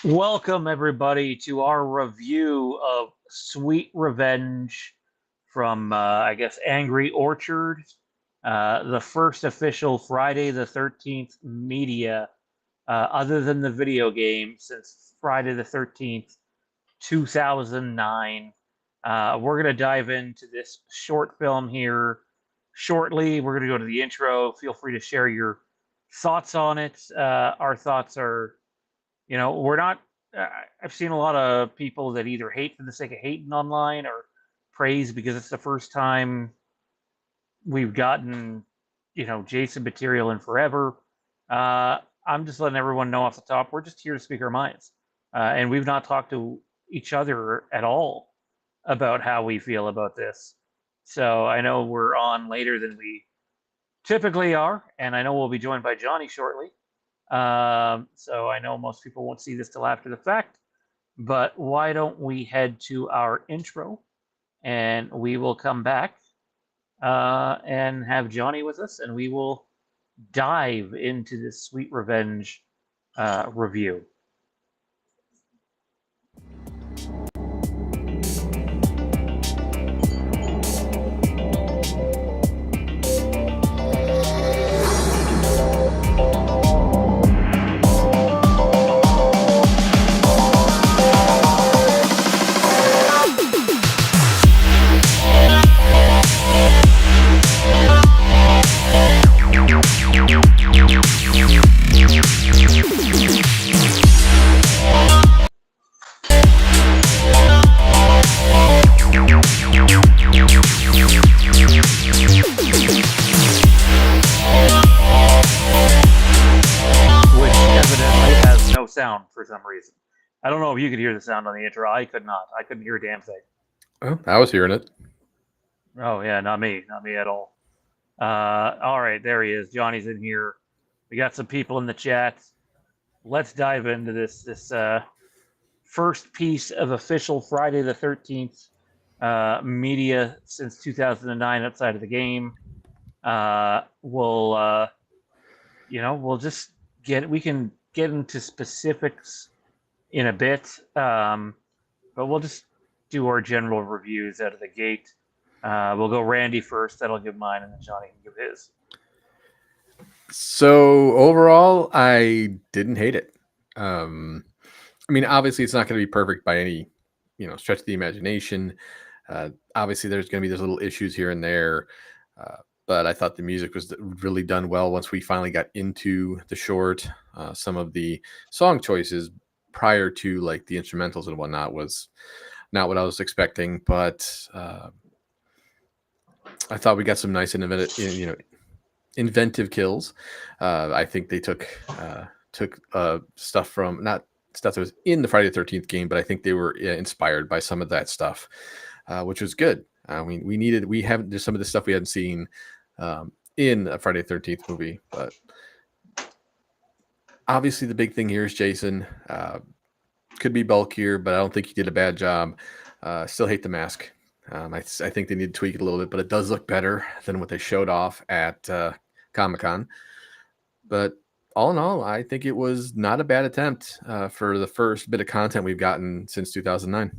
Welcome, everybody, to our review of Sweet Revenge from, I guess, Angry Orchard, the first official Friday the 13th media, other than the video game, since Friday the 13th, 2009. We're going to dive into this short film here shortly. We're going to go to the intro. Feel free to share your thoughts on it. Our thoughts are we're not. I've seen a lot of people that either hate for the sake of hating online or praise because it's the first time we've gotten, Jason material in forever. I'm just letting everyone know off the top, we're just here to speak our minds. And we've not talked to each other at all about how we feel about this. So I know we're on later than we typically are, and I know we'll be joined by Johnny shortly. So I know most people won't see this till after the fact, but why don't we head to our intro and we will come back and have Johnny with us and we will dive into this Sweet Revenge review. Which evidently has no sound for some reason. I don't know if you could hear the sound on the intro. I could not. I couldn't hear a damn thing. Oh, I was hearing it. Oh yeah, not me at all. All right, there he is. Johnny's in here. We got some people in the chat. Let's dive into this first piece of official Friday the 13th media since 2009 outside of the game. We'll just we can get into specifics in a bit, but we'll just do our general reviews out of the gate. We'll go Randy first. That'll give mine, and then Johnny can give his. So overall, I didn't hate it. I mean, obviously, it's not going to be perfect by any stretch of the imagination. Obviously, there's going to be those little issues here and there, but I thought the music was really done well once we finally got into the short. Some of the song choices prior to like the instrumentals and whatnot was not what I was expecting, but I thought we got some nice and inventive kills. I think they took stuff from not stuff that was in the Friday the 13th game, but I think they were inspired by some of that stuff, which was good. I mean, we haven't there's some of the stuff we hadn't seen in a Friday the 13th movie, but obviously the big thing here is Jason. Could be bulkier, but I don't think he did a bad job. Still hate the mask. I think they need to tweak it a little bit, but it does look better than what they showed off at Comic-Con. But all in all, I think it was not a bad attempt for the first bit of content we've gotten since 2009.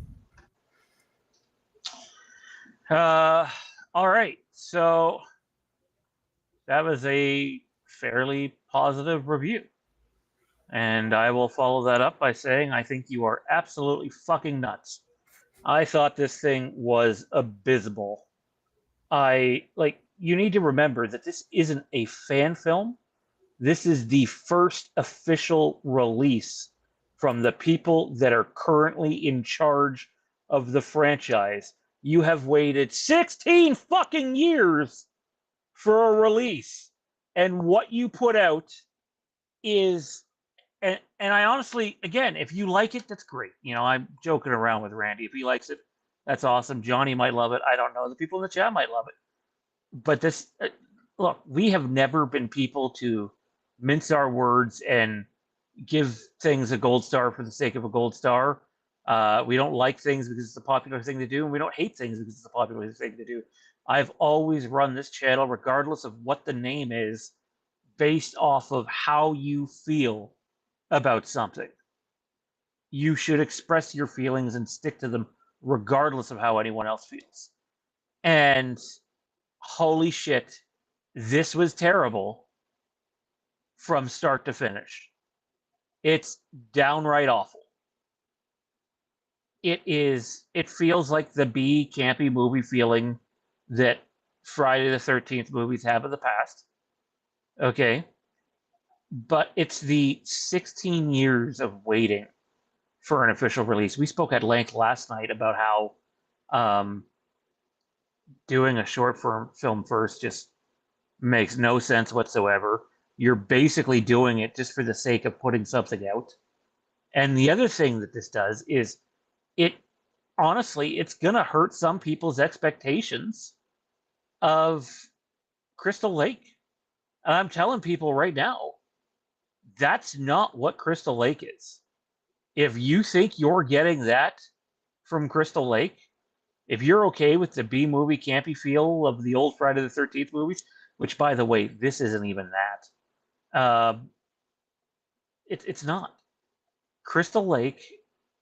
All right. So that was a fairly positive review. And I will follow that up by saying I think you are absolutely fucking nuts. I thought this thing was abysmal. You need to remember that this isn't a fan film. This is the first official release from the people that are currently in charge of the franchise. You have waited 16 fucking years for a release. And what you put out is and I honestly, again, if you like it, that's great. I'm joking around with Randy. If he likes it, that's awesome. Johnny might love it. I don't know. The people in the chat might love it. But look, we have never been people to mince our words and give things a gold star for the sake of a gold star. We don't like things because it's a popular thing to do, and we don't hate things because it's a popular thing to do. I've always run this channel, regardless of what the name is, based off of how you feel about something. you should express your feelings and stick to them regardless of how anyone else feels. And holy shit, this was terrible from start to finish. It's downright awful. It feels like the B campy movie feeling that Friday the 13th movies have in the past. Okay. But it's the 16 years of waiting for an official release. We spoke at length last night about how doing a short film first just makes no sense whatsoever. You're basically doing it just for the sake of putting something out. And the other thing that this does is it honestly, it's going to hurt some people's expectations of Crystal Lake. And I'm telling people right now, that's not what Crystal Lake is. If you think you're getting that from Crystal Lake, if you're okay with the B movie campy feel of the old Friday the 13th movies, which by the way, this isn't even that. It's not. Crystal Lake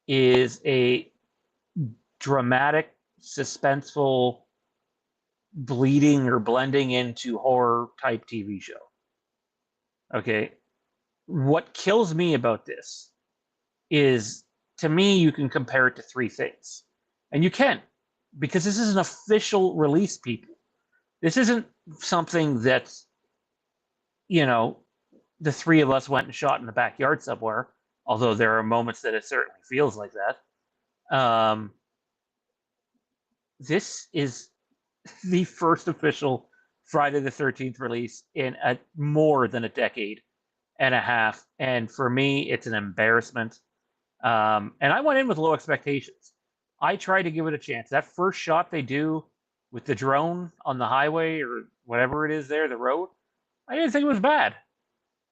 is a dramatic, suspenseful, bleeding or blending into horror type TV show. Okay. What kills me about this is, to me, you can compare it to three things. And you can, because this is an official release, people. This isn't something that's, the three of us went and shot in the backyard somewhere, although there are moments that it certainly feels like that. This is the first official Friday the 13th release in more than a decade and a half. And for me, it's an embarrassment. And I went in with low expectations. I tried to give it a chance. That first shot they do with the drone on the highway or whatever it is there, the road, I didn't think it was bad.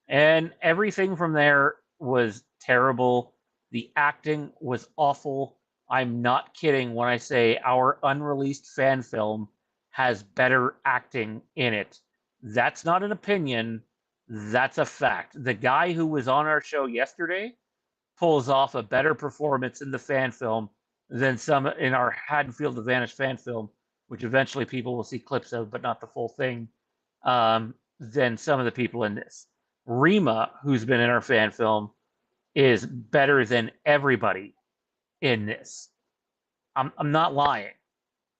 And everything from there was terrible. The acting was awful. I'm not kidding when I say our unreleased fan film has better acting in it. That's not an opinion. That's a fact. The guy who was on our show yesterday pulls off a better performance in the fan film than some in our Haddonfield Advantage fan film, which eventually people will see clips of, but not the full thing, than some of the people in this. Rima, who's been in our fan film, is better than everybody in this. I'm not lying.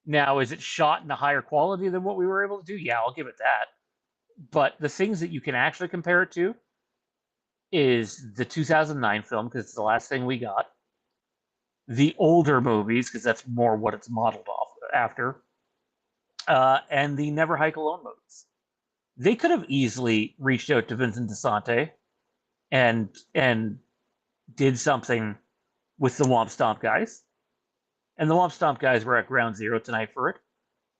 Now, is it shot in a higher quality than what we were able to do? Yeah, I'll give it that. But the things that you can actually compare it to is the 2009 film, because it's the last thing we got, the older movies, because that's more what it's modeled off after, and the Never Hike Alone movies. They could have easily reached out to Vincent DeSante and did something with the Womp Stomp guys. And the Womp Stomp guys were at ground zero tonight for it.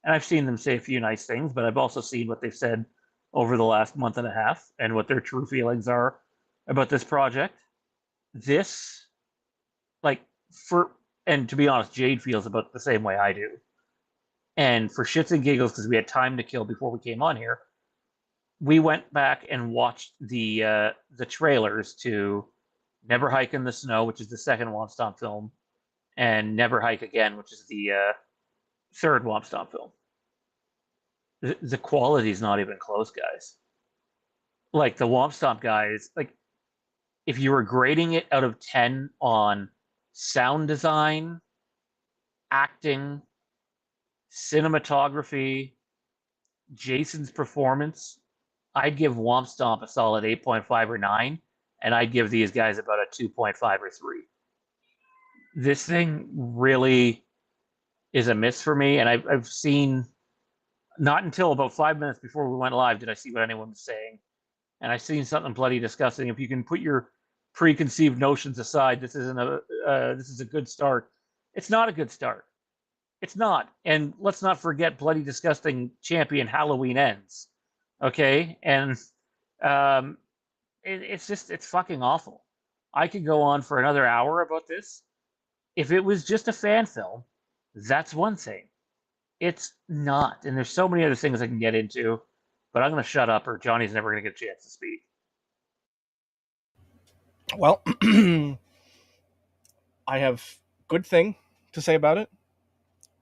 And I've seen them say a few nice things, but I've also seen what they've said over the last month and a half and what their true feelings are about this project. This, like, and to be honest, Jade feels about the same way I do. And for shits and giggles, because we had time to kill before we came on here, we went back and watched the trailers to Never Hike in the Snow, which is the second Womp Stomp film, and Never Hike Again, which is the third Womp Stomp film. The quality is not even close, guys. Like the Womp Stomp guys, like if you were grading it out of 10 on sound design, acting, cinematography, Jason's performance, I'd give Womp Stomp a solid 8.5 or 9, and I'd give these guys about a 2.5 or 3. This thing really is a miss for me, and I've seen, not until about 5 minutes before we went live did I see what anyone was saying, and I've seen something bloody disgusting. If you can put your preconceived notions aside, this is a good start. It's not a good start. It's not. And let's not forget bloody disgusting champion Halloween Ends. Okay? And it's fucking awful. I could go on for another hour about this. If it was just a fan film, that's one thing. It's not. And there's so many other things I can get into, but I'm going to shut up or Johnny's never going to get a chance to speak. Well, I have good thing to say about it,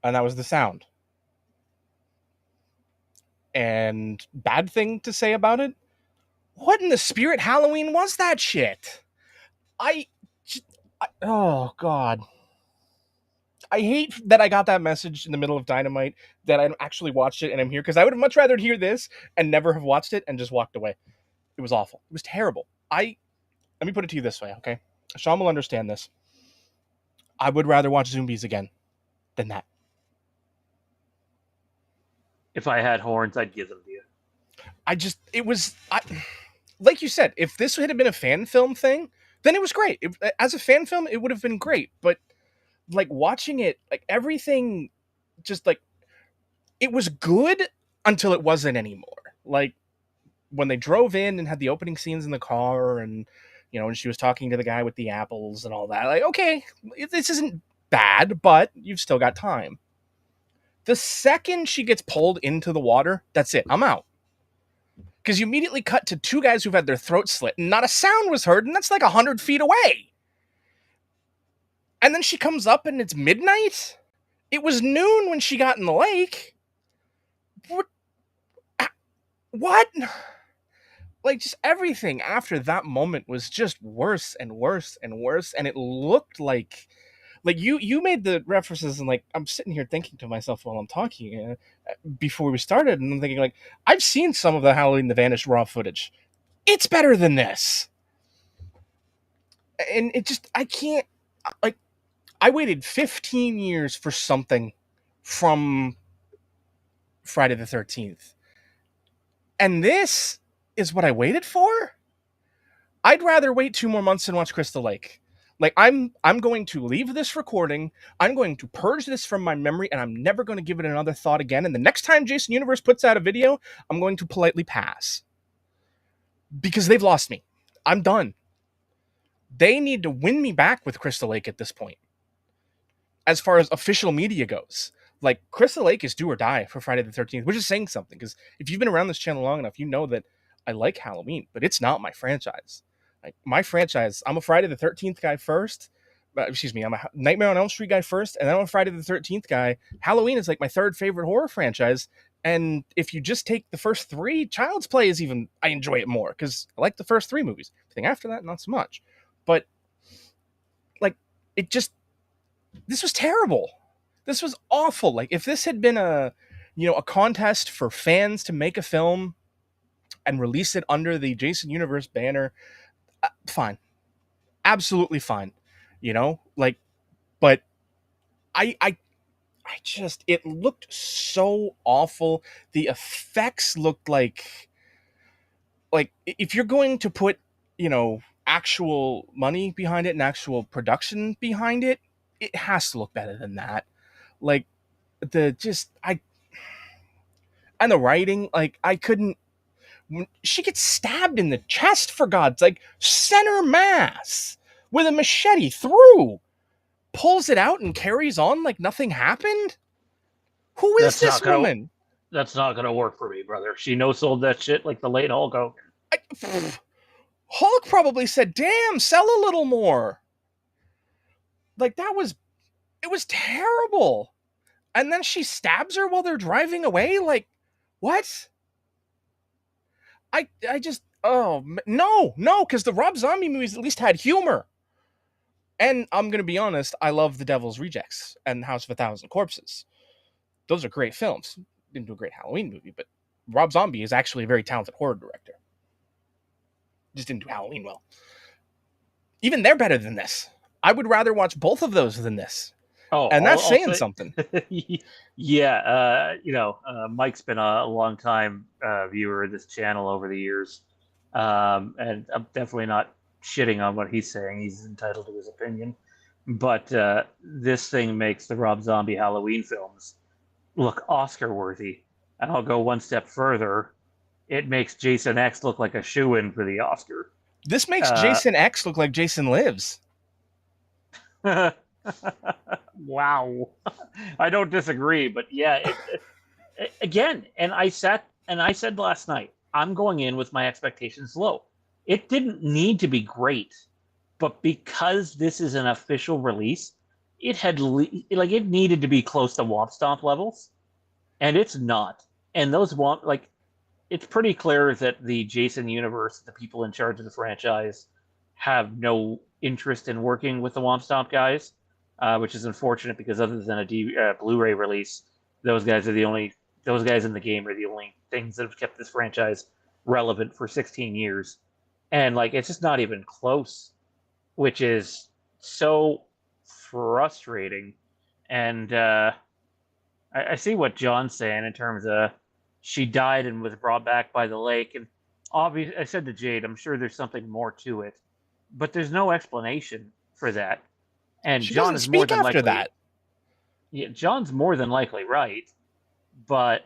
and that was the sound. And bad thing to say about it, what in the spirit Halloween was that shit? I, oh god, I hate that I got that message in the middle of Dynamite that I actually watched it and I'm here because I would have much rather hear this and never have watched it and just walked away. It was awful. It was terrible. I Let me put it to you this way, okay? Sean will understand this. I would rather watch Zombies again than that. If I had horns, I'd give them to you. Like you said, if this had been a fan film thing, then it was great. As a fan film, it would have been great. But like watching it, like everything, just like it was good until it wasn't anymore. Like when they drove in and had the opening scenes in the car, and and she was talking to the guy with the apples and all that. Like, okay, this isn't bad, but you've still got time. The second she gets pulled into the water, that's it. I'm out. Because you immediately cut to two guys who've had their throats slit and not a sound was heard, and that's like 100 feet away. And then she comes up and it's midnight? It was noon when she got in the lake. What? Like, just everything after that moment was just worse and worse and worse, and it looked like you made the references, and like I'm sitting here thinking to myself while I'm talking before we started, and I'm thinking like I've seen some of the Halloween the Vanished raw footage. It's better than this, and it just I can't like I waited 15 years for something from Friday the 13th, and this is what I waited for. I'd rather wait 2 more months and watch Crystal Lake. Like I'm going to leave this recording. I'm going to purge this from my memory, and I'm never going to give it another thought again. And the next time Jason Universe puts out a video, I'm going to politely pass because they've lost me. I'm done. They need to win me back with Crystal Lake at this point. As far as official media goes, like Crystal Lake is do or die for Friday the 13th, which is saying something. Because if you've been around this channel long enough, you know that I like Halloween, but it's not my franchise. Like my franchise, I'm a Friday the 13th guy first. Excuse me, I'm a Nightmare on Elm Street guy first, and then I'm a Friday the 13th guy. Halloween is like my third favorite horror franchise. And if you just take the first three, Child's Play is even, I enjoy it more because I like the first three movies. Everything after that, not so much. But like, it just, this was terrible. This was awful. Like if this had been a contest for fans to make a film and release it under the Jason Universe banner, fine, absolutely fine. Like, but I just it looked so awful. The effects looked like if you're going to put actual money behind it and actual production behind it, it has to look better than that. Like the just I and the writing, like I couldn't. She gets stabbed in the chest, for God's like center mass with a machete through, pulls it out and carries on like nothing happened. Who is That's this not gonna. woman? That's not gonna work for me, brother. She no sold that shit like the late Hulk Hogan. Hulk probably said, "Damn, sell a little more." Like it was terrible. And then she stabs her while they're driving away. Like, what? I just no, because the Rob Zombie movies at least had humor. And I'm gonna be honest, I love The Devil's Rejects and House of a Thousand Corpses. Those are great films. Didn't do a great Halloween movie, but Rob Zombie is actually a very talented horror director. Just didn't do Halloween well. Even they're better than this. I would rather watch both of those than this. Oh, And that's I'll saying say, something. yeah. Mike's been a long time viewer of this channel over the years, and I'm definitely not shitting on what he's saying. He's entitled to his opinion, but this thing makes the Rob Zombie Halloween films look Oscar worthy, and I'll go one step further. It makes Jason X look like a shoe-in for the Oscar. This makes Uh, Jason X look like Jason Lives. wow. I don't disagree, but yeah, again, and I said last night, I'm going in with my expectations low. It didn't need to be great but because this is an official release, it had like it needed to be close to Womp Stomp levels, and it's not. And those Womp like it's pretty clear that the Jason universe, the people in charge of the franchise, have no interest in working with the Womp Stomp guys, which is unfortunate because other than a Blu-ray release, those guys in the game are the only things that have kept this franchise relevant for 16 years, and like it's just not even close, which is so frustrating. And I see what John's saying in terms of she died and was brought back by the lake. And obviously, I said to Jade, I'm sure there's something more to it, but there's no explanation for that. And She John doesn't is more speak than after likely, that. yeah, John's more than likely right, but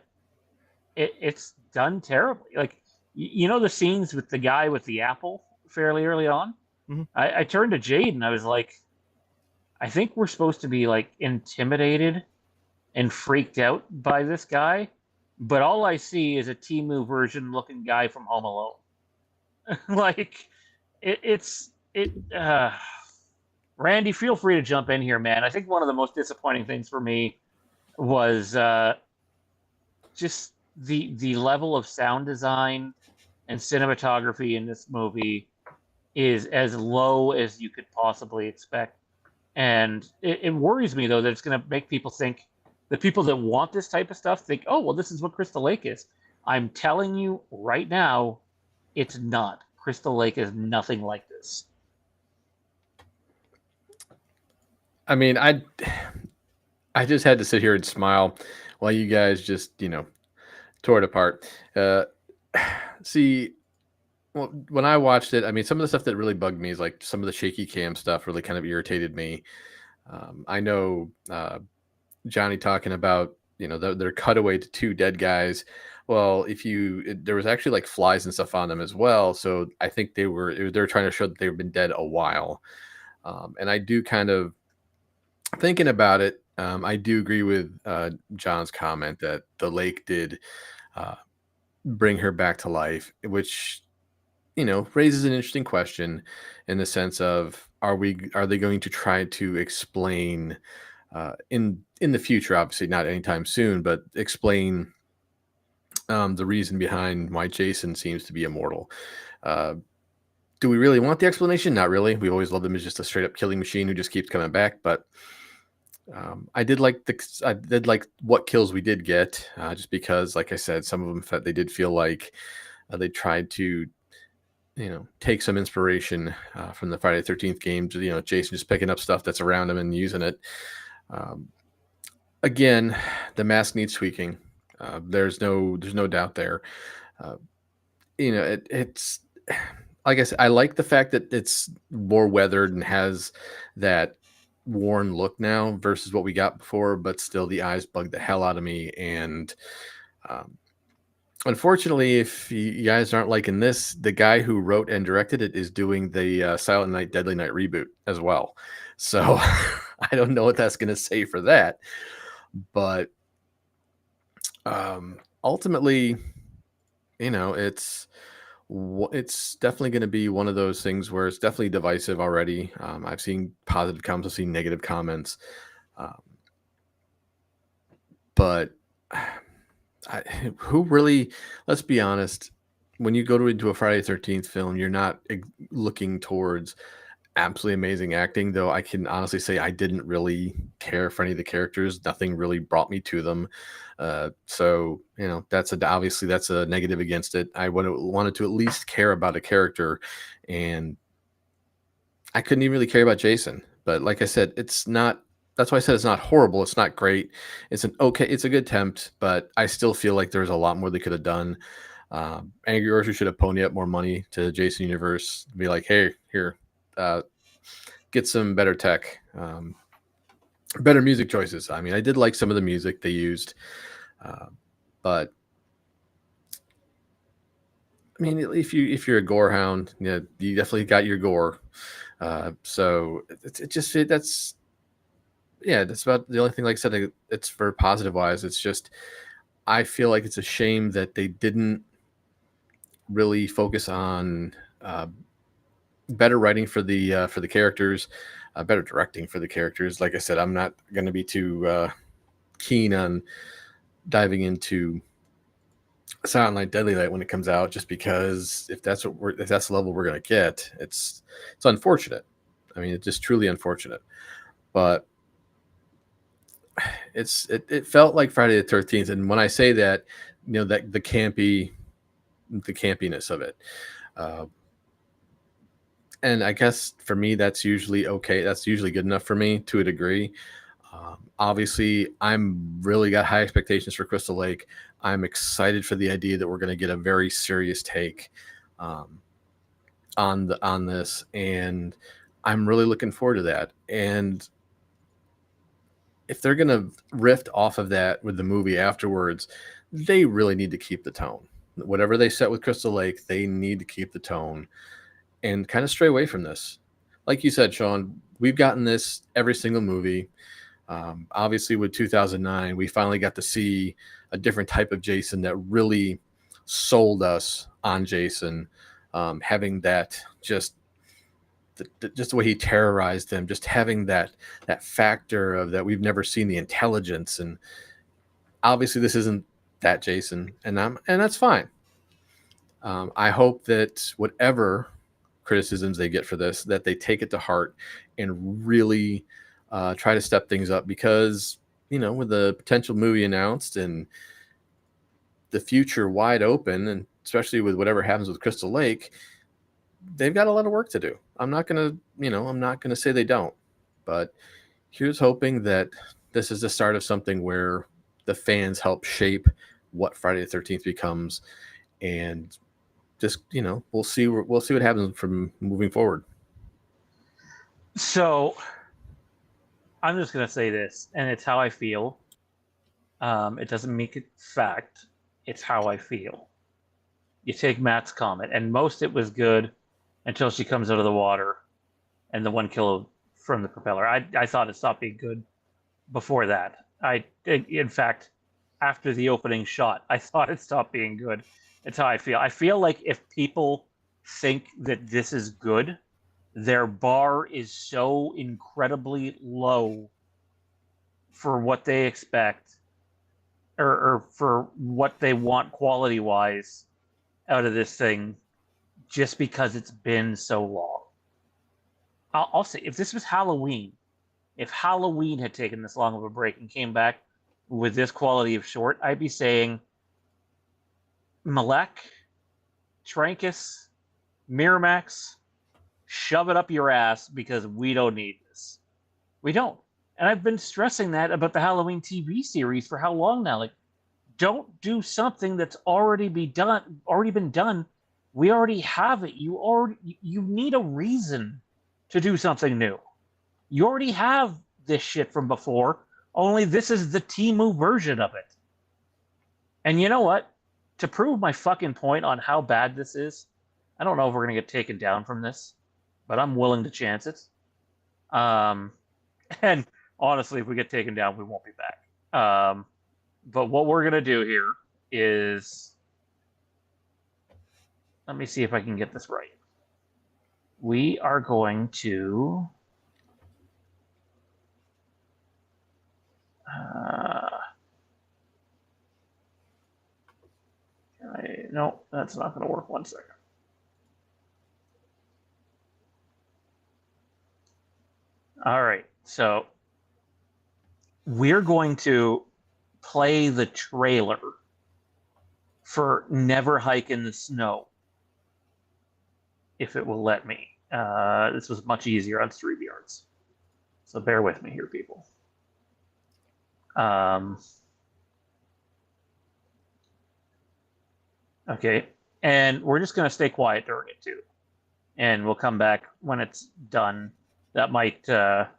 it's done terribly. Like, you know, the scenes with the guy with the apple fairly early on? Mm-hmm. I turned to Jade and I was like, I think we're supposed to be like intimidated and freaked out by this guy, but all I see is a Timu version looking guy from Home Alone. Like it's it. Randy, feel free to jump in here, man. I think one of the most disappointing things for me was just the level of sound design and cinematography in this movie is as low as you could possibly expect. And it worries me, though, that it's going to make people think, the people that want this type of stuff think, oh, well, this is what Crystal Lake is. I'm telling you right now, it's not. Crystal Lake is nothing like this. I mean, I just had to sit here and smile while you guys just, tore it apart. See, well, when I watched it, I mean, some of the stuff that really bugged me is like some of the shaky cam stuff really kind of irritated me. I know Johnny talking about, their cutaway to two dead guys. Well, there was actually like flies and stuff on them as well. So I think they were trying to show that they've been dead a while. And I do kind of, thinking about it, I do agree with John's comment that the lake did uh, bring her back to life, which raises an interesting question in the sense of are they going to try to explain in the future, obviously not anytime soon, but explain the reason behind why Jason seems to be immortal. Uh, do we really want the explanation? Not really. We always loved him as just a straight up killing machine who just keeps coming back, but I did like what kills we did get, just because, like I said, some of them they did feel like they tried to, take some inspiration from the Friday the 13th games. Jason just picking up stuff that's around him and using it. Um, Again, the mask needs tweaking. There's no doubt there. Uh, it's like I said, I like the fact that it's more weathered and has that worn look now versus what we got before, but still the eyes bug the hell out of me. And um, unfortunately, if you guys aren't liking this, the guy who wrote and directed it is doing the Silent Night, Deadly Night reboot as well. So I don't know what that's going to say for that. But ultimately, it's definitely going to be one of those things where it's definitely divisive already. I've seen positive comments, I've seen negative comments, but who really? Let's be honest. When you go into a Friday the 13th film, you're not looking towards absolutely amazing acting, though I can honestly say I didn't really care for any of the characters. Nothing really brought me to them. So obviously that's a negative against it. I would have wanted to at least care about a character, and I couldn't even really care about Jason. But like I said, it's not. That's why I said it's not horrible. It's not great. It's a good attempt, but I still feel like there's a lot more they could have done. Angry Orchard should have ponied up more money to Jason Universe. Be like, hey, here, get some better tech, better music choices. I mean, I did like some of the music they used, but I mean, if you're a gore hound, you definitely got your gore. So that's about the only thing. Like I said, it's for positive wise. It's just I feel like it's a shame that they didn't really focus on better writing for the characters, better directing for the characters. Like I said, I'm not going to be too keen on diving into Silent Night, Deadly Night when it comes out, just because if that's the level we're going to get, it's unfortunate. I mean, it's just truly unfortunate. But it felt like Friday the 13th, and when I say that, that the campiness of it. Uh, and I guess for me, that's usually okay. That's usually good enough for me to a degree. Obviously, I'm really got high expectations for Crystal Lake. I'm excited for the idea that we're going to get a very serious take on this, and I'm really looking forward to that. And if they're going to riff off of that with the movie afterwards, they really need to keep the tone. Whatever they set with Crystal Lake, they need to keep the tone and kind of stray away from this. Like you said, Sean, we've gotten this every single movie. Obviously, with 2009, we finally got to see a different type of Jason that really sold us on Jason, having that just the way he terrorized them, just having that factor of that we've never seen the intelligence. And obviously, this isn't that Jason, and that's fine. I hope that whatever criticisms they get for this, that they take it to heart and really try to step things up, because with the potential movie announced and the future wide open, and especially with whatever happens with Crystal Lake, they've got a lot of work to do. I'm not gonna say they don't, but here's hoping that this is the start of something where the fans help shape what Friday the 13th becomes, and just we'll see what happens from moving forward. So I'm just gonna say this, and it's how I feel. It doesn't make it fact. It's how I feel. You take Matt's comment, and most it was good until she comes out of the water, and the one kill from the propeller. I thought it stopped being good before that. In fact, after the opening shot, I thought it stopped being good. It's how I feel. I feel like if people think that this is good, their bar is so incredibly low for what they expect, or for what they want quality wise out of this thing, just because it's been so long. I'll say, if this was Halloween, if Halloween had taken this long of a break and came back with this quality of short, I'd be saying, Malek, Trancas, Miramax, shove it up your ass, because we don't need this. We don't. And I've been stressing that about the Halloween TV series for how long now? Like, don't do something that's already been done. We already have it. You need a reason to do something new. You already have this shit from before, only this is the Temu version of it. And you know what? To prove my fucking point on how bad this is, I don't know if we're going to get taken down from this, but I'm willing to chance it. And honestly, if we get taken down, we won't be back. But what we're going to do here is, let me see if I can get this right. We are going to no, that's not going to work. 1 second. All right, so we're going to play the trailer for Never Hike in the Snow, if it will let me. This was much easier on StreamYards, so bear with me here, people. Okay, and we're just going to stay quiet during it too, and we'll come back when it's done. That might get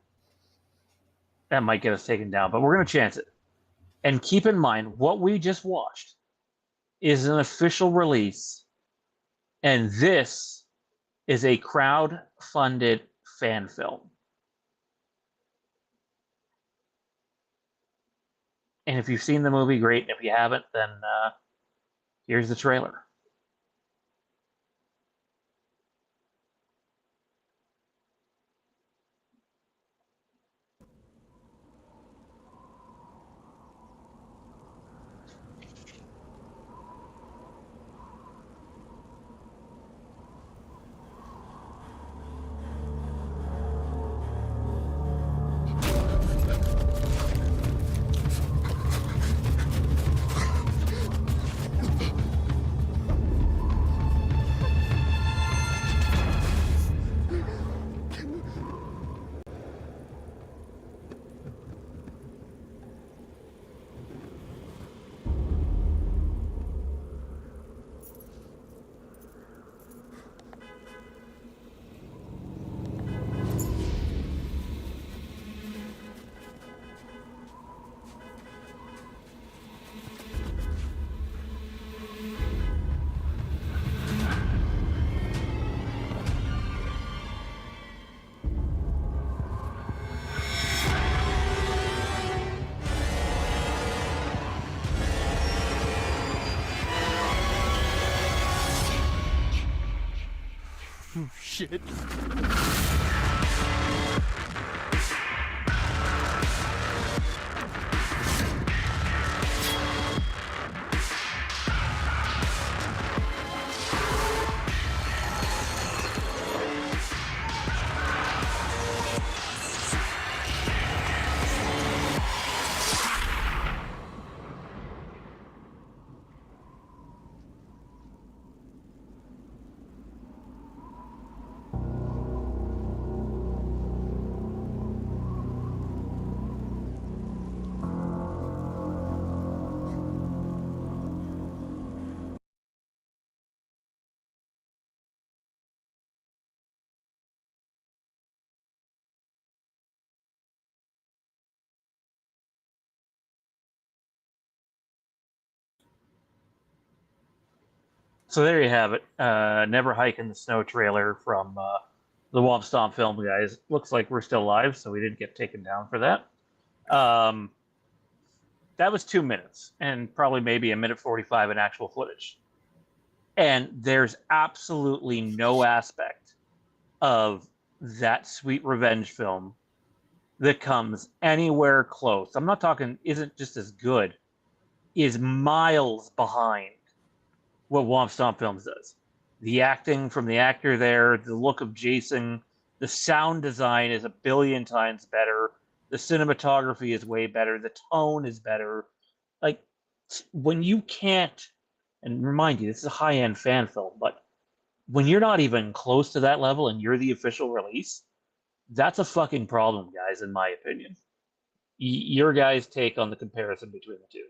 us taken down, but we're going to chance it. And keep in mind, what we just watched is an official release, and this is a crowd-funded fan film. And if you've seen the movie, great. And if you haven't, then here's the trailer. Shit. So there you have it. Never Hike in the Snow trailer from the Womp Stomp film, guys. Looks like we're still live, so we didn't get taken down for that. That was 2 minutes and probably maybe a minute 45 in actual footage. And there's absolutely no aspect of that sweet revenge film that comes anywhere close. I'm not talking isn't just as good, is miles behind what Womp Stomp Films does. The acting from the actor there, the look of Jason, the sound design is a billion times better. The cinematography is way better. The tone is better. Like, when you can't, and remind you, this is a high end fan film, but when you're not even close to that level and you're the official release, that's a fucking problem, guys, in my opinion. Your guys' take on the comparison between the two.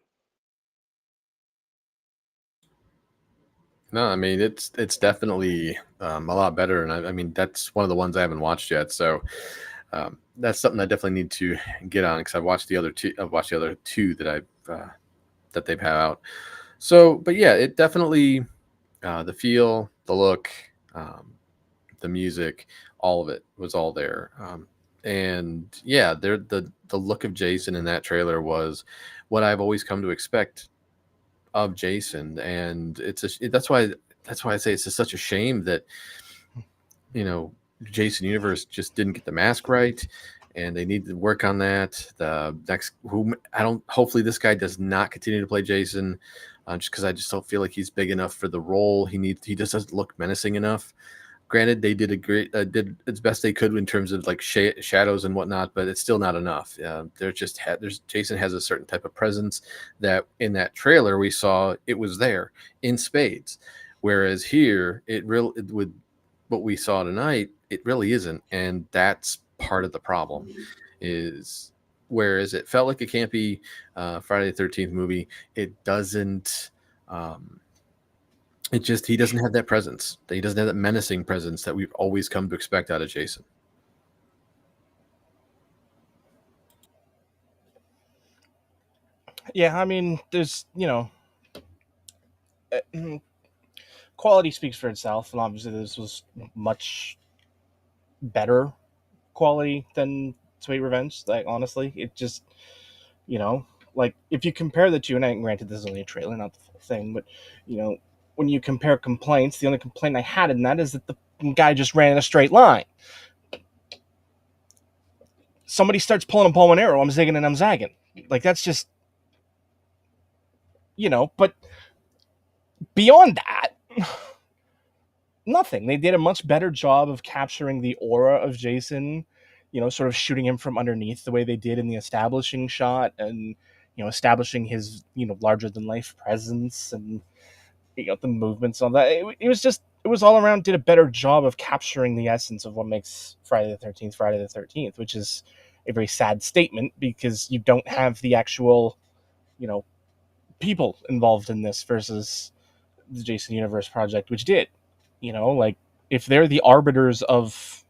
No, I mean it's definitely a lot better, and I mean that's one of the ones I haven't watched yet. So that's something I definitely need to get on because I've watched the other two. I've watched the other two that I've that they've had out. So, but yeah, it definitely the feel, the look, the music, all of it was all there. And yeah, the look of Jason in that trailer was what I've always come to expect of Jason, and that's why I say it's just such a shame that Jason Universe just didn't get the mask right, and they need to work on that. The next, who I don't, hopefully this guy does not continue to play Jason, just because I just don't feel like he's big enough for the role. He just doesn't look menacing enough. Granted, they did did its best they could in terms of like shadows and whatnot, but it's still not enough. There's Jason has a certain type of presence that in that trailer we saw it was there in spades, whereas here with what we saw tonight it really isn't, and that's part of the problem. Is whereas it felt like a campy Friday the 13th movie, it doesn't. It just he doesn't have that presence. He doesn't have that menacing presence that we've always come to expect out of Jason. Yeah, I mean, there's quality speaks for itself, and obviously this was much better quality than Sweet Revenge. Like honestly, it just you know, like if you compare the two, and granted this is only a trailer, not the full thing, but when you compare complaints, the only complaint I had in that is that the guy just ran in a straight line. Somebody starts pulling a bow and arrow, I'm zigging and I'm zagging. Like that's just but beyond that, nothing. They did a much better job of capturing the aura of Jason, sort of shooting him from underneath the way they did in the establishing shot, and establishing his larger than life presence, and the movements on that. It was all around did a better job of capturing the essence of what makes Friday the 13th, which is a very sad statement because you don't have the actual people involved in this versus the Jason Universe project, which did. Like if they're the arbiters of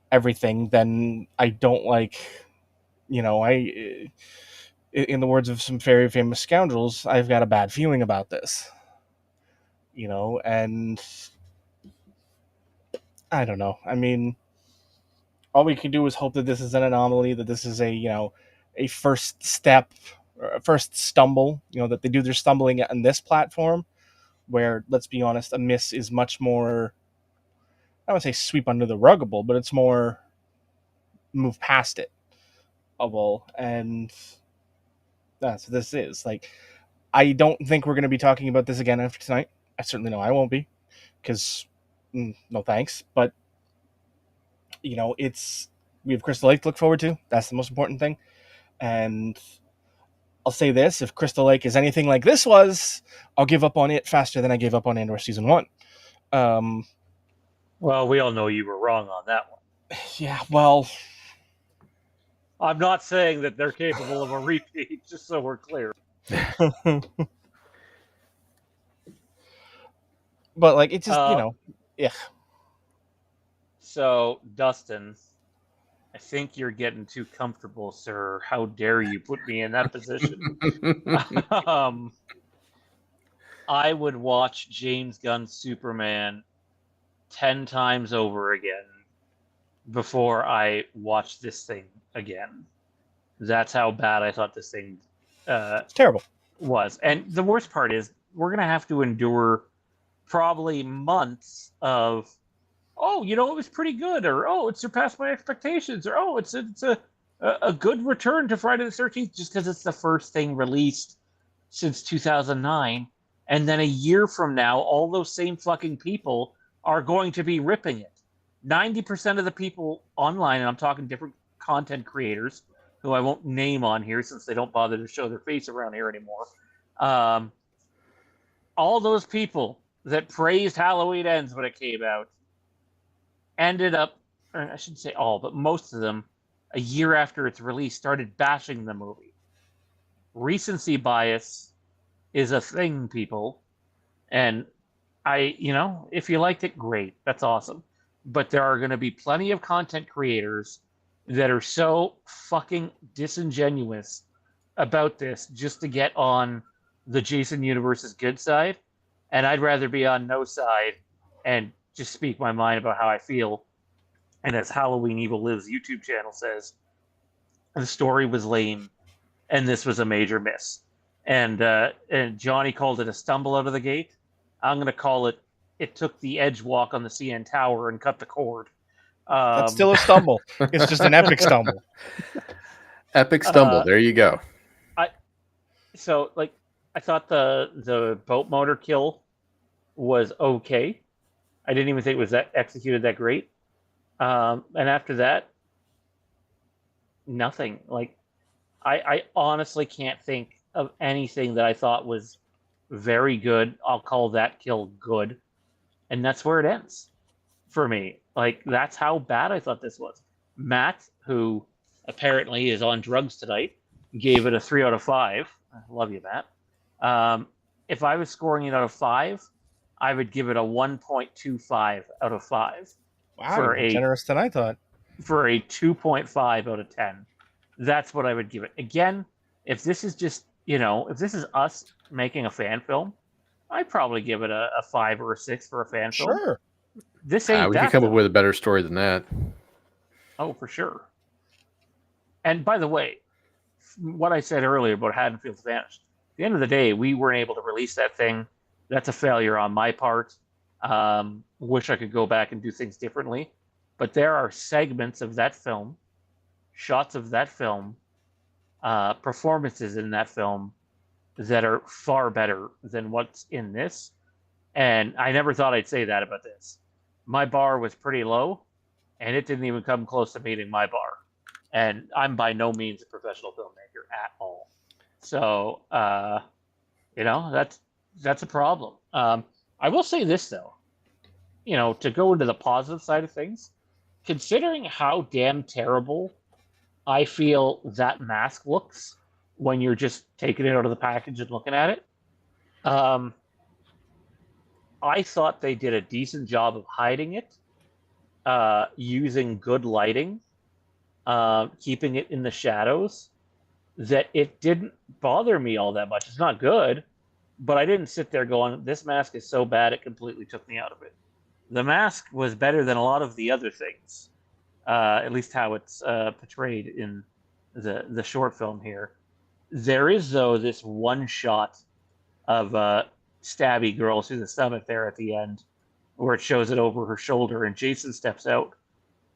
everything, then I don't like, I, in the words of some very famous scoundrels, I've got a bad feeling about this. And I don't know. I mean, all we can do is hope that this is an anomaly, that this is a first step, or a first stumble, that they do their stumbling on this platform where, let's be honest, a miss is much more I don't say sweep under the rugable, but it's more move past it of all. And that's what this is. Like, I don't think we're going to be talking about this again after tonight. I certainly know I won't be, because no thanks. But it's we have Crystal Lake to look forward to. That's the most important thing. And I'll say this: if Crystal Lake is anything like this was, I'll give up on it faster than I gave up on Andor season 1. Well, we all know you were wrong on that one. Yeah, well, I'm not saying that they're capable of a repeat, just so we're clear. but like it just yeah. So, Dustin, I think you're getting too comfortable, sir. How dare you put me in that position? I would watch James Gunn's Superman 10 times over again before I watched this thing again. That's how bad I thought this thing It's terrible. was. And the worst part is we're going to have to endure probably months of, oh, it was pretty good, or oh, it surpassed my expectations, or oh, it's a good return to Friday the 13th just because it's the first thing released since 2009. And then a year from now, all those same fucking people are going to be ripping it. 90% of the people online, and I'm talking different content creators, who I won't name on here since they don't bother to show their face around here anymore. All those people that praised Halloween Ends when it came out ended up, or I shouldn't say all, but most of them, a year after its release, started bashing the movie. Recency bias is a thing, people. And if you liked it, great. That's awesome. But there are going to be plenty of content creators that are so fucking disingenuous about this just to get on the Jason Universe's good side. And I'd rather be on no side and just speak my mind about how I feel. And as Halloween Evil Lives YouTube channel says, the story was lame and this was a major miss. And Johnny called it a stumble out of the gate. I'm going to call it took the edge walk on the CN Tower and cut the cord. That's still a stumble. It's just an epic stumble. Epic stumble. There you go. I thought the boat motor kill was okay. I didn't even think it was that executed that great. And after that, nothing. Like, I honestly can't think of anything that I thought was very good. I'll call that kill good. And that's where it ends for me. Like, that's how bad I thought this was. Matt, who apparently is on drugs tonight, gave it a 3 out of 5. I love you, Matt. If I was scoring it out of 5, I would give it a 1.25 out of 5. Wow, you're generous than I thought. For a 2.5 out of 10. That's what I would give it. Again, if this is just, if this is us making a fan film, I'd probably give it a 5 or a 6 for a fan film. Sure. This ain't we that. could come up with a better story than that. Oh, for sure. And by the way, what I said earlier about Haddonfield's Vanished, at the end of the day, we weren't able to release that thing. That's a failure on my part. Wish I could go back and do things differently. But there are segments of that film, shots of that film, performances in that film that are far better than what's in this. And I never thought I'd say that about this. My bar was pretty low, and it didn't even come close to meeting my bar. And I'm by no means a professional filmmaker at all. So, that's a problem. I will say this, though. To go into the positive side of things, considering how damn terrible I feel that mask looks when you're just taking it out of the package and looking at it, I thought they did a decent job of hiding it, using good lighting, keeping it in the shadows, that it didn't bother me all that much. It's not good, but I didn't sit there going, this mask is so bad it completely took me out of it. The mask was better than a lot of the other things, at least how it's portrayed in the short film here. There is, though, this one shot of stabby girl through the stomach there at the end, where it shows it over her shoulder, and Jason steps out.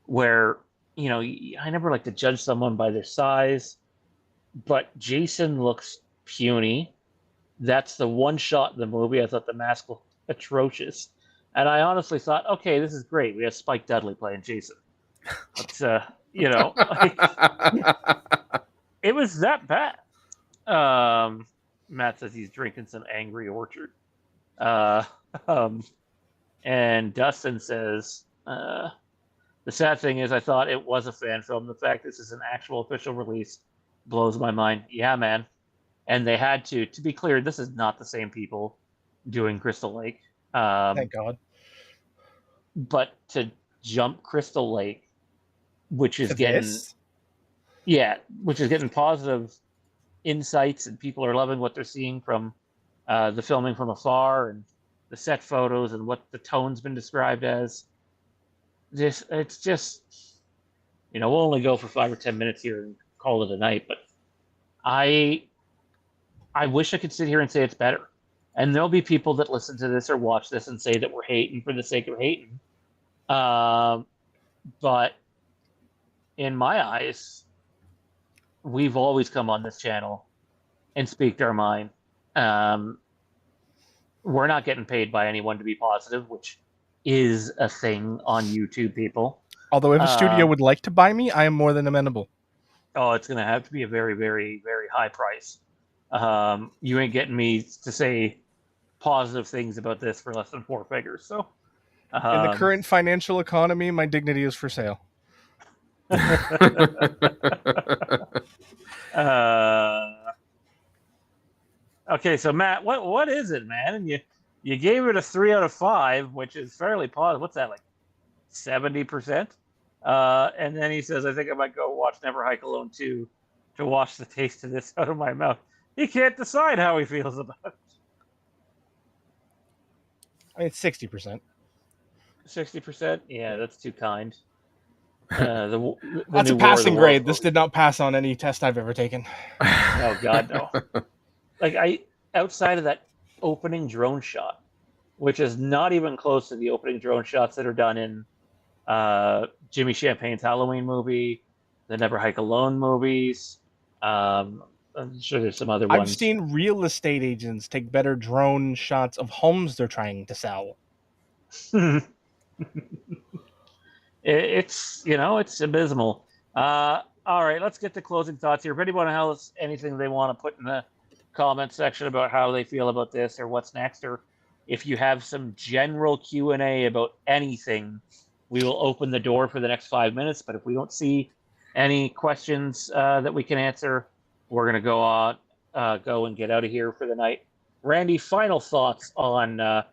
Where I never like to judge someone by their size, but Jason looks puny. That's the one shot in the movie I thought the mask looked atrocious, and I honestly thought, okay, this is great. We have Spike Dudley playing Jason. But like, it was that bad. Matt says he's drinking some Angry Orchard. Uh, um, and Dustin says, the sad thing is I thought it was a fan film. The fact this is an actual official release blows my mind. Yeah, man. And they had to be clear, this is not the same people doing Crystal Lake. Thank God. But to jump Crystal Lake, which is To getting this? which is getting positive insights, and people are loving what they're seeing from the filming from afar and the set photos and what the tone's been described as. It's just, we'll only go for 5 or 10 minutes here and call it a night, but I wish I could sit here and say it's better. And there'll be people that listen to this or watch this and say that we're hating for the sake of hating. But in my eyes, we've always come on this channel and speak our mind. We're not getting paid by anyone to be positive, which is a thing on YouTube, people. Although if a studio would like to buy me, I am more than amenable. Oh, it's going to have to be a very, very, very high price. You ain't getting me to say positive things about this for less than 4 figures. So, in the current financial economy, my dignity is for sale. Okay, so Matt, what is it, man? And you gave it a 3 out of 5, which is fairly positive. What's that, like 70%? And then he says, I think I might go watch Never Hike Alone 2 to wash the taste of this out of my mouth. He can't decide how he feels about it. I mean, it's 60%. 60%? Yeah, that's too kind. The That's new a passing War of the grade. Worlds This did not pass on any test I've ever taken. Oh God, no! Like outside of that opening drone shot, which is not even close to the opening drone shots that are done in Jimmy Champagne's Halloween movie, the Never Hike Alone movies. I'm sure there's some other ones. I've seen real estate agents take better drone shots of homes they're trying to sell. It's abysmal. All right, let's get to closing thoughts here. If anyone has anything they want to put in the comment section about how they feel about this or what's next, or if you have some general Q&A about anything, we will open the door for the next 5 minutes. But if we don't see any questions that we can answer, we're going to go and get out of here for the night. Randy, final thoughts on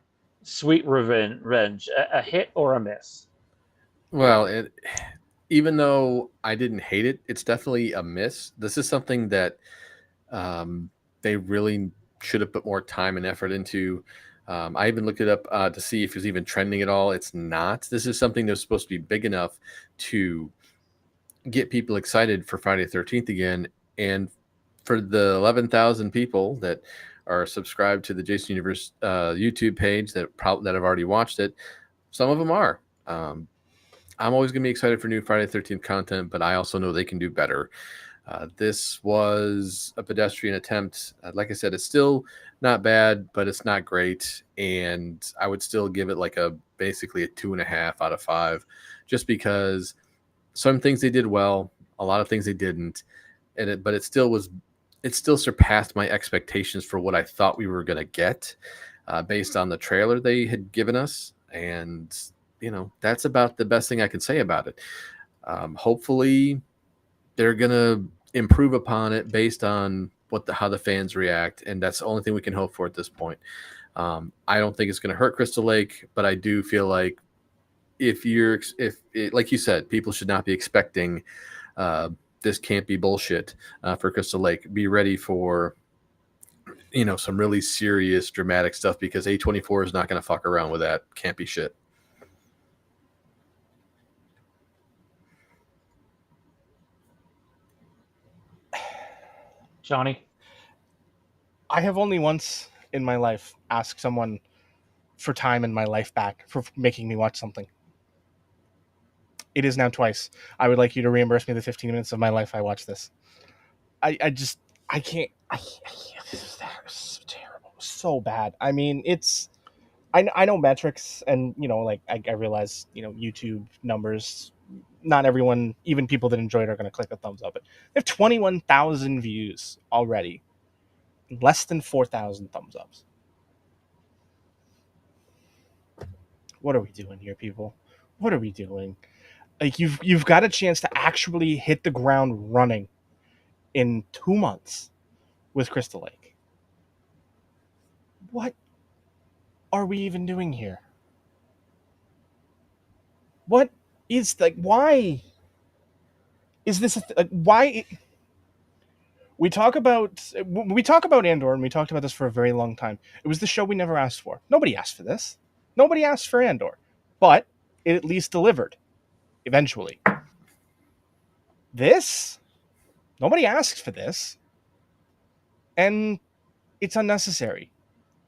Sweet Revenge, a hit or a miss? Well, even though I didn't hate it, it's definitely a miss. This is something that they really should have put more time and effort into. I even looked it up to see if it was even trending at all. It's not. This is something that's supposed to be big enough to get people excited for Friday the 13th again. And for the 11,000 people that are subscribed to the Jason Universe YouTube page that have already watched it, some of them are. I'm always going to be excited for new Friday the 13th content, but I also know they can do better. This was a pedestrian attempt. Like I said, it's still not bad, but it's not great. And I would still give it like basically a 2.5 out of 5, just because some things they did well, a lot of things they didn't. But it still surpassed my expectations for what I thought we were going to get based on the trailer they had given us. And that's about the best thing I can say about it. Hopefully they're going to improve upon it based on how the fans react. And that's the only thing we can hope for at this point. I don't think it's going to hurt Crystal Lake, but I do feel like like you said, people should not be expecting this can't be bullshit for Crystal Lake. Be ready for, some really serious dramatic stuff, because A24 is not going to fuck around with that. Can't be shit. Johnny? I have only once in my life asked someone for time in my life back for making me watch something. It is now twice. I would like you to reimburse me the 15 minutes of my life I watched this. I just I can't. This is so terrible, so bad. I mean, it's. I know metrics, and like I realize YouTube numbers. Not everyone, even people that enjoy it, are going to click a thumbs up. But they have 21,000 views already, less than 4,000 thumbs ups. What are we doing here, people? What are we doing? Like you've got a chance to actually hit the ground running in 2 months with Crystal Lake. What are we even doing here? What is why is this why we talk about Andor, and we talked about this for a very long time. It was the show we never asked for. Nobody asked for this. Nobody asked for Andor, but it at least delivered eventually. This, nobody asked for this, and it's unnecessary.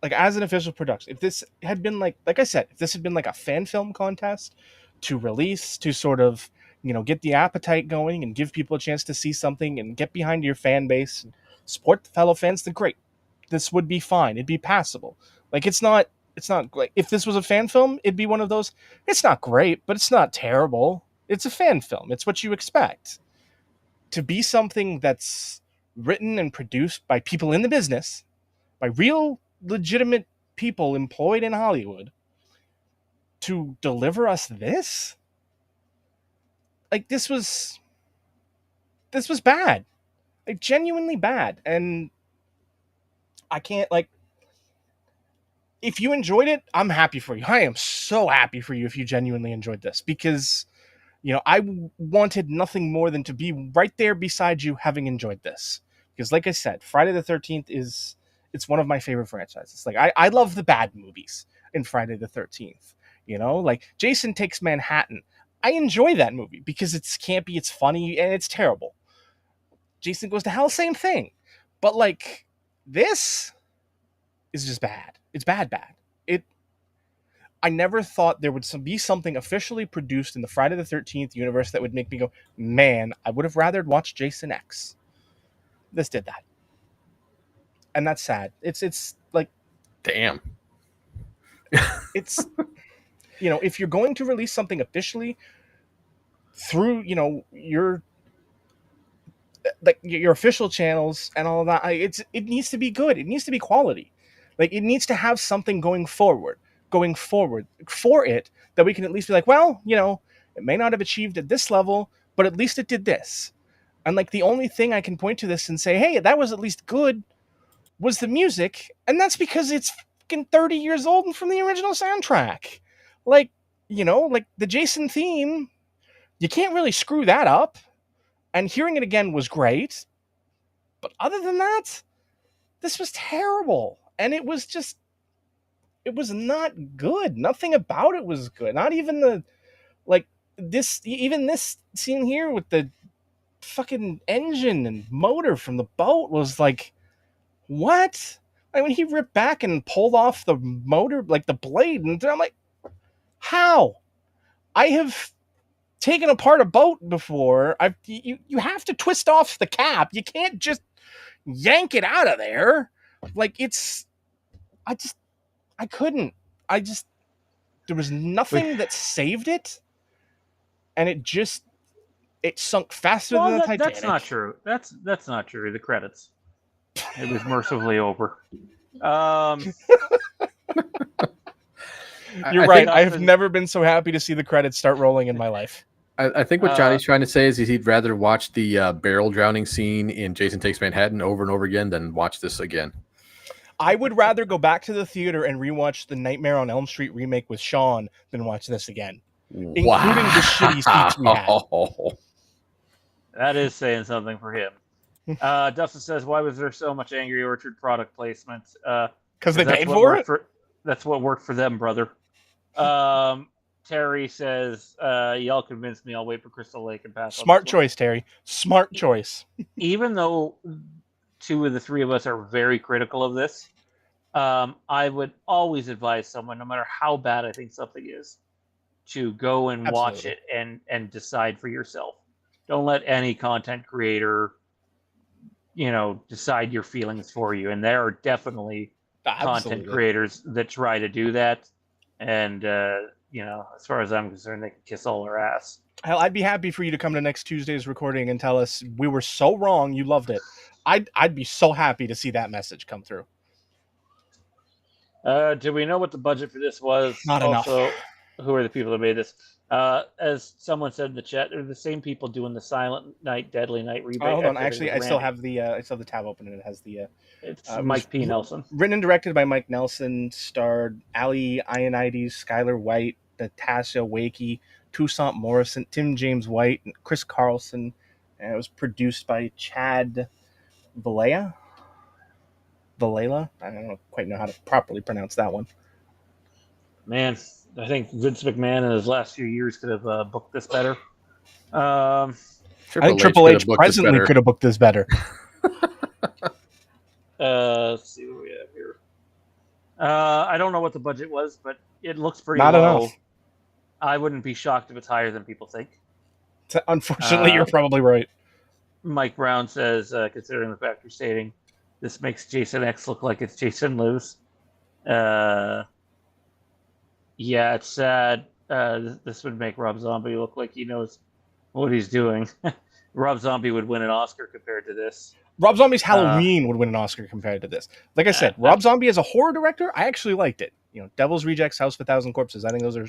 Like, as an official production, if this had been like I said, if this had been like a fan film contest to release, to sort of get the appetite going and give people a chance to see something and get behind your fan base and support the fellow fans, then great. This would be fine. It'd be passable. Like, it's not like, if this was a fan film, it'd be one of those, it's not great, but it's not terrible. It's a fan film. It's what you expect. To be something that's written and produced by people in the business, by real legitimate people employed in Hollywood, to deliver us this, like, this was bad, like, genuinely bad. And I can't, like, if you enjoyed it, I'm happy for you. I am so happy for you if you genuinely enjoyed this, because I wanted nothing more than to be right there beside you having enjoyed this. Because, like I said, Friday the 13th it's one of my favorite franchises. Like, I love the bad movies in Friday the 13th. Like Jason Takes Manhattan. I enjoy that movie because it's campy, it's funny, and it's terrible. Jason Goes to Hell, same thing. But, like, this is just bad. It's bad. I never thought there would be something officially produced in the Friday the 13th universe that would make me go, man, I would have rather watched Jason X. This did that. And that's sad. It's like, damn. It's, if you're going to release something officially through, your official channels and all of that, it needs to be good. It needs to be quality. Like, it needs to have something going forward for it, that we can at least be like, well, it may not have achieved at this level, but at least it did this. And, like, the only thing I can point to this and say, hey, that was at least good, was the music. And that's because it's fucking 30 years old and from the original soundtrack. Like, like the Jason theme, you can't really screw that up. And hearing it again was great. But other than that, this was terrible. And it was not good. Nothing about it was good. Not even this scene here with the fucking engine and motor from the boat was like, what? Like, when he ripped back and pulled off the motor, like the blade, and I'm like, how? I have taken apart a boat before. You have to twist off the cap. You can't just yank it out of there. Like, I couldn't. There was nothing that saved it, and it sunk faster than the Titanic. That's not true. That's not true. The credits. It was mercifully over. You're right. I have never been so happy to see the credits start rolling in my life. I think what Johnny's trying to say is he'd rather watch the barrel drowning scene in Jason Takes Manhattan over and over again than watch this again. I would rather go back to the theater and rewatch the Nightmare on Elm Street remake with Sean than watch this again, including the shitty seats we had. That is saying something for him. Dustin says, why was there so much Angry Orchard product placement? Because they paid for it? That's what worked for them, brother. Terry says, y'all convinced me. I'll wait for Crystal Lake and pass. Smart choice, Terry. Smart choice. Even though two of the three of us are very critical of this, I would always advise someone, no matter how bad I think something is, to go and watch Absolutely. it and decide for yourself. Don't let any content creator, decide your feelings for you. And there are definitely content Absolutely. creators that try to do that. And as far as I'm concerned, they can kiss all their ass. Hell, I'd be happy for you to come to next Tuesday's recording and tell us we were so wrong, you loved it. I'd be so happy to see that message come through. Do we know what the budget for this was? Not enough. Also, who are the people that made this? As someone said in the chat, they're the same people doing the Silent Night, Deadly Night remake. Hold on, Actually, I still have the tab open and it has the. It's Mike P. Nelson. Written and directed by Mike Nelson, starred Ali Ionides, Skylar White, Natasha Wakey, Toussaint Morrison, Tim James White, and Chris Carlson. And it was produced by Chad Valea. I don't quite know how to properly pronounce that one. Man, I think Vince McMahon in his last few years could have booked this better. I think Triple H presently could have booked this better. Let's see what we have here. I don't know what the budget was, but it looks pretty Not low. enough. I wouldn't be shocked if it's higher than people think. Unfortunately, you're probably right. Mike Brown says, considering the fact you're stating, this makes Jason X look like it's Jason Lewis. Yeah, it's sad. This would make Rob Zombie look like he knows what he's doing. Rob Zombie would win an Oscar compared to this. Rob Zombie's Halloween would win an Oscar compared to this. Like I said, Rob Zombie as a horror director, I actually liked it. Devil's Rejects, House of a Thousand Corpses. I think those are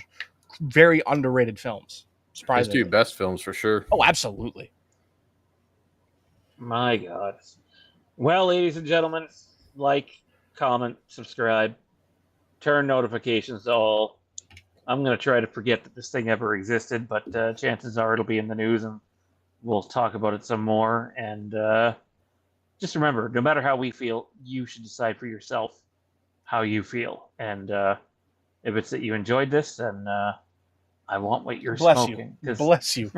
very underrated films. Surprisingly. His two best films for sure. Oh, absolutely. My God. Well, ladies and gentlemen, like, comment, subscribe, turn notifications all. I'm going to try to forget that this thing ever existed, but chances are it'll be in the news and we'll talk about it some more. And just remember, no matter how we feel, you should decide for yourself how you feel. And if it's that you enjoyed this, then I want what you're smoking. Bless you.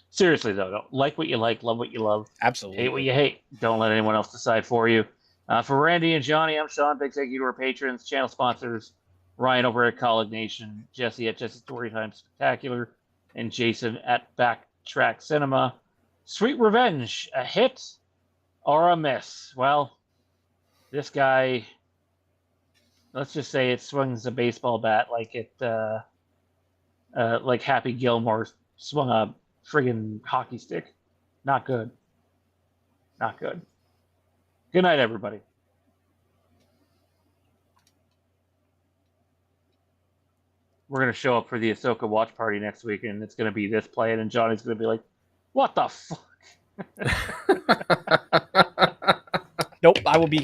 Seriously, though, don't like what you like, love what you love. Absolutely. Hate what you hate. Don't let anyone else decide for you. For Randy and Johnny, I'm Sean. Big thank you to our patrons, channel sponsors, Ryan over at Kaulignation, Jesse at Jesse Storytime Spectacular, and Jason at Backtrack Cinema. Sweet Revenge, a hit or a miss? Well, this guy, let's just say it swings a baseball bat like like Happy Gilmore swung a friggin' hockey stick. Not good. Not good. Good night, everybody. We're going to show up for the Ahsoka watch party next week, and it's going to be this playing, and Johnny's going to be like, what the fuck? Nope, I will be